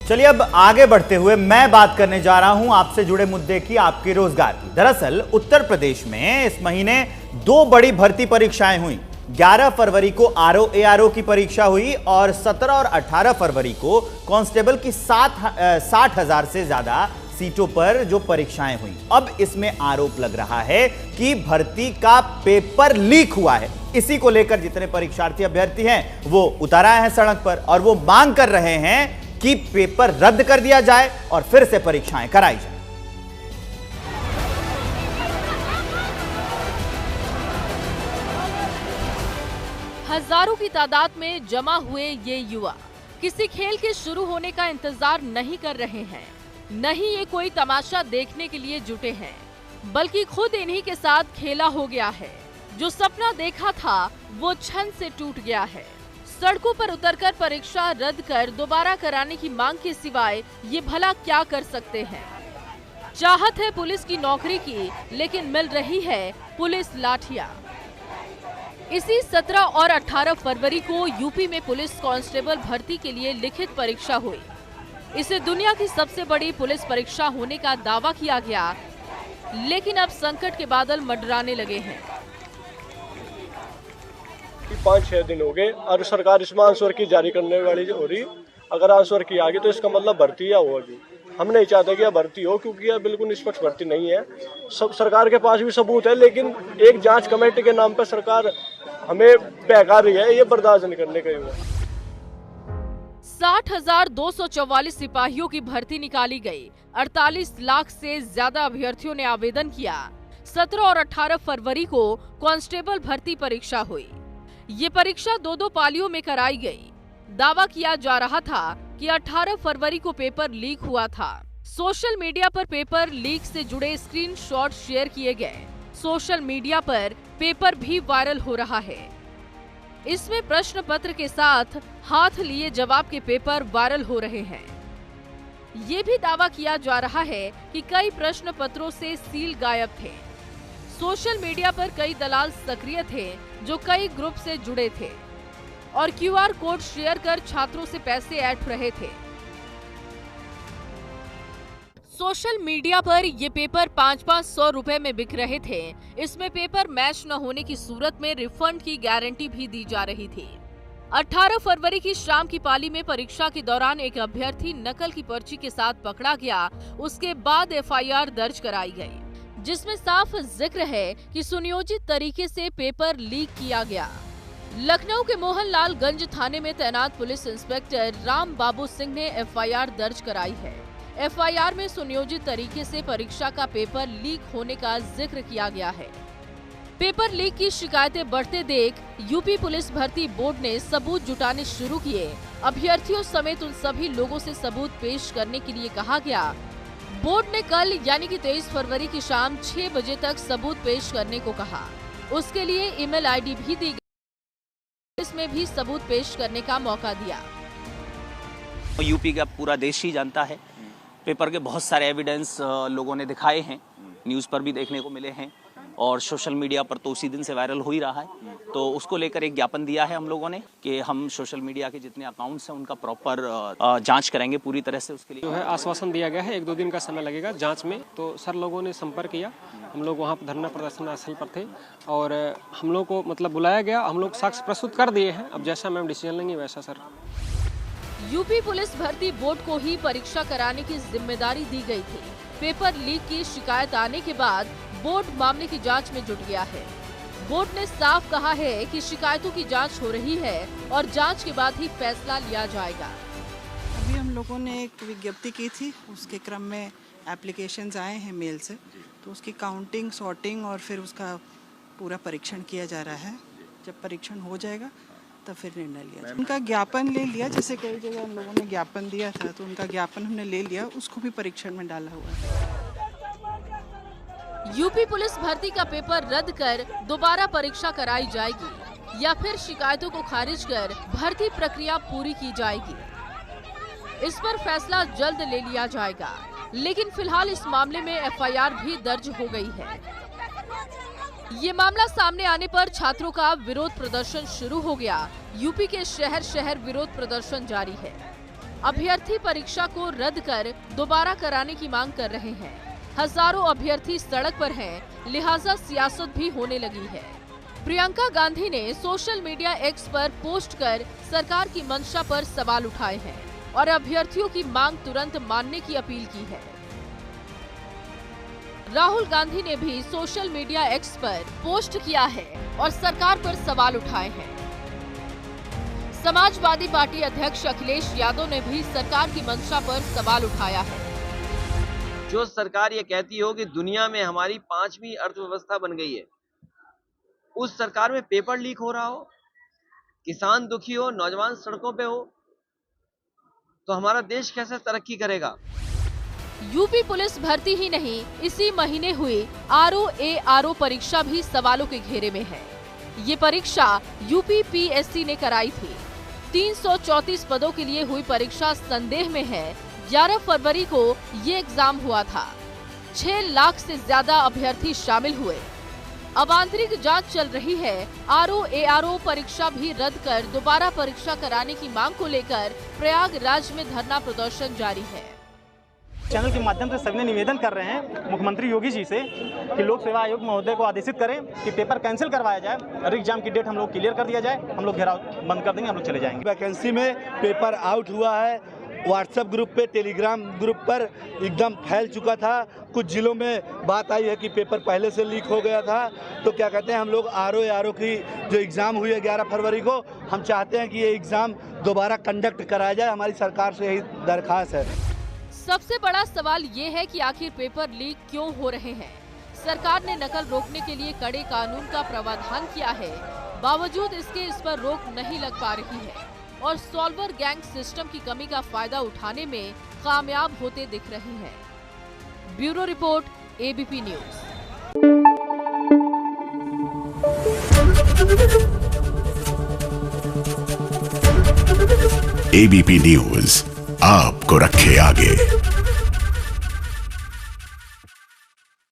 चलिए अब आगे बढ़ते हुए मैं बात करने जा रहा हूं आपसे जुड़े मुद्दे की, आपके रोजगार की। दरअसल उत्तर प्रदेश में इस महीने 2 बड़ी भर्ती परीक्षाएं हुई। 11 फरवरी को आरओ एआरओ की परीक्षा हुई और 17 और 18 फरवरी को कांस्टेबल की 60,000 से ज्यादा सीटों पर जो परीक्षाएं हुई। अब इसमें आरोप लग रहा है कि भर्ती का पेपर लीक हुआ है। इसी को लेकर जितने परीक्षार्थी अभ्यर्थी हैं वो उतर आए हैं सड़क पर और वो मांग कर रहे हैं कि पेपर रद्द कर दिया जाए और फिर से परीक्षाएं कराई जाए। हजारों की तादाद में जमा हुए ये युवा किसी खेल के शुरू होने का इंतजार नहीं कर रहे हैं, नहीं ये कोई तमाशा देखने के लिए जुटे हैं, बल्कि खुद इन्हीं के साथ खेला हो गया है। जो सपना देखा था वो क्षण से टूट गया है। सड़कों पर उतरकर परीक्षा रद्द कर दोबारा कराने की मांग के सिवाय ये भला क्या कर सकते हैं। चाहत है पुलिस की नौकरी की, लेकिन मिल रही है पुलिस लाठियां। इसी 17 और 18 फरवरी को यूपी में पुलिस कांस्टेबल भर्ती के लिए लिखित परीक्षा हुई। इसे दुनिया की सबसे बड़ी पुलिस परीक्षा होने का दावा किया गया, लेकिन अब संकट के बादल मंडराने लगे हैं। 5-6 दिन हो गए और सरकार इसमें आंसर की जारी करने वाली हो रही। अगर आंसर की आ गई तो इसका मतलब भर्ती या होगी। हम नहीं चाहते कि यह भर्ती हो, क्योंकि यह बिल्कुल निष्पक्ष भर्ती नहीं है। सब सरकार के पास भी सबूत है, लेकिन एक जांच कमेटी के नाम पर सरकार हमें बहका रही है। ये बर्दाश्त नहीं करने का हुआ। 60,244 सिपाहियों की भर्ती निकाली गई। 48 लाख से ज्यादा अभ्यर्थियों ने आवेदन किया। 17 और 18 फरवरी को कांस्टेबल भर्ती परीक्षा हुई। ये परीक्षा 2-2 पालियों में कराई गई। दावा किया जा रहा था कि 18 फरवरी को पेपर लीक हुआ था। सोशल मीडिया पर पेपर लीक से जुड़े स्क्रीनशॉट शेयर किए गए। सोशल मीडिया पर पेपर भी वायरल हो रहा है। इसमें प्रश्न पत्र के साथ हाथ लिए जवाब के पेपर वायरल हो रहे हैं। ये भी दावा किया जा रहा है कि कई प्रश्न पत्रों से सील गायब थे। सोशल मीडिया पर कई दलाल सक्रिय थे जो कई ग्रुप से जुड़े थे और क्यूआर कोड शेयर कर छात्रों से पैसे ऐंठ रहे थे। सोशल मीडिया पर ये पेपर 500-500 रुपए में बिक रहे थे। इसमें पेपर मैच न होने की सूरत में रिफंड की गारंटी भी दी जा रही थी। 18 फरवरी की शाम की पाली में परीक्षा के दौरान एक अभ्यर्थी नकल की पर्ची के साथ पकड़ा गया। उसके बाद एफआईआर दर्ज कराई गई, जिसमें साफ जिक्र है कि सुनियोजित तरीके से पेपर लीक किया गया। लखनऊ के मोहनलालगंज थाने में तैनात पुलिस इंस्पेक्टर राम बाबू सिंह ने एफआईआर दर्ज कराई है। एफआईआर में सुनियोजित तरीके से परीक्षा का पेपर लीक होने का जिक्र किया गया है। पेपर लीक की शिकायतें बढ़ते देख यूपी पुलिस भर्ती बोर्ड ने सबूत जुटाने शुरू किए। अभ्यर्थियों समेत उन सभी लोगों से सबूत पेश करने के लिए कहा गया। बोर्ड ने कल यानी कि 23 फरवरी की शाम 6 बजे तक सबूत पेश करने को कहा। उसके लिए ईमेल आईडी भी दी गई। इसमें भी सबूत पेश करने का मौका दिया। यूपी का पूरा देश ही जानता है। पेपर के बहुत सारे एविडेंस लोगों ने दिखाए हैं, न्यूज़ पर भी देखने को मिले हैं और सोशल मीडिया पर तो उसी दिन से वायरल हो ही रहा है। तो उसको लेकर एक ज्ञापन दिया है हम लोगों ने कि हम सोशल मीडिया के जितने अकाउंट्स हैं उनका प्रॉपर जांच करेंगे पूरी तरह से। उसके लिए जो है आश्वासन दिया गया है 1-2 दिन का समय लगेगा जांच में। तो सर लोगों ने संपर्क किया। हम लोग वहाँ पर धरना प्रदर्शन स्थल पर थे और हम लोग को मतलब बुलाया गया। हम लोग साक्ष्य प्रस्तुत कर दिए हैं। अब जैसा मैम डिसीजन लेंगे वैसा सर। यूपी पुलिस भर्ती बोर्ड को ही परीक्षा कराने की जिम्मेदारी दी गई थी। पेपर लीक की शिकायत आने के बाद बोर्ड मामले की जांच में जुट गया है। बोर्ड ने साफ कहा है कि शिकायतों की जांच हो रही है और जांच के बाद ही फैसला लिया जाएगा। अभी हम लोगों ने एक विज्ञप्ति की थी, उसके क्रम में एप्लीकेशंस आए हैं मेल से, तो उसकी काउंटिंग, सॉर्टिंग और फिर उसका पूरा परीक्षण किया जा रहा है। जब परीक्षण हो जाएगा तब फिर निर्णय लिया जाएगा। उनका ज्ञापन ले लिया, जैसे कई जगह हम लोगों ने ज्ञापन दिया था तो उनका ज्ञापन हमने ले लिया, उसको भी परीक्षण में डाला हुआ है। यूपी पुलिस भर्ती का पेपर रद्द कर दोबारा परीक्षा कराई जाएगी या फिर शिकायतों को खारिज कर भर्ती प्रक्रिया पूरी की जाएगी। इस पर फैसला जल्द ले लिया जाएगा, लेकिन फिलहाल इस मामले में एफआईआर भी दर्ज हो गई है। ये मामला सामने आने पर छात्रों का विरोध प्रदर्शन शुरू हो गया। यूपी के शहर शहर विरोध प्रदर्शन जारी है। अभ्यर्थी परीक्षा को रद्द कर दोबारा कराने की मांग कर रहे हैं। हजारों अभ्यर्थी सड़क पर हैं, लिहाजा सियासत भी होने लगी है। प्रियंका गांधी ने सोशल मीडिया एक्स पर पोस्ट कर सरकार की मंशा पर सवाल उठाए हैं और अभ्यर्थियों की मांग तुरंत मानने की अपील की है। राहुल गांधी ने भी सोशल मीडिया एक्स पर पोस्ट किया है और सरकार पर सवाल उठाए हैं। समाजवादी पार्टी अध्यक्ष अखिलेश यादव ने भी सरकार की मंशा पर सवाल उठाया है। जो सरकार ये कहती हो कि दुनिया में हमारी 5वीं अर्थव्यवस्था बन गई है, उस सरकार में पेपर लीक हो रहा हो, किसान दुखी हो, नौजवान सड़कों पे हो, तो हमारा देश कैसे तरक्की करेगा। यूपी पुलिस भर्ती ही नहीं, इसी महीने हुई ROARO परीक्षा भी सवालों के घेरे में है। ये परीक्षा यूपी PSC ने कराई थी। 334 पदों के लिए हुई परीक्षा संदेह में है। 11 फरवरी को ये एग्जाम हुआ था। 6 लाख से ज्यादा अभ्यर्थी शामिल हुए। अब आंतरिक जांच चल रही है। ROARO परीक्षा भी रद्द कर दोबारा परीक्षा कराने की मांग को लेकर प्रयागराज में धरना प्रदर्शन जारी है। चैनल के माध्यम से सभी निवेदन कर रहे हैं मुख्यमंत्री योगी जी से कि लोक सेवा आयोग महोदय को आदेशित करें कि पेपर कैंसिल करवाया जाए और एग्जाम की डेट हम लोग क्लियर कर दिया जाए। हम लोग घेराव बंद कर देंगे, हम लोग चले जाएंगे। वैकेंसी में पेपर आउट हुआ है। व्हाट्सएप ग्रुप पे, टेलीग्राम ग्रुप पर एकदम फैल चुका था। कुछ जिलों में बात आई है कि पेपर पहले से लीक हो गया था। तो क्या कहते हैं, हम लोग ROARO की जो एग्ज़ाम हुई है 11 फरवरी को, हम चाहते हैं कि ये एग्ज़ाम दोबारा कंडक्ट कराया जाए। हमारी सरकार से यही दरख्वास्त है। सबसे बड़ा सवाल ये है कि आखिर पेपर लीक क्यों हो रहे हैं। सरकार ने नकल रोकने के लिए कड़े कानून का प्रावधान किया है, बावजूद इसके इस पर रोक नहीं लग पा रही है और सॉल्वर गैंग सिस्टम की कमी का फायदा उठाने में कामयाब होते दिख रहे हैं। Bureau report, ABP news. ABP news आपको रखे आगे।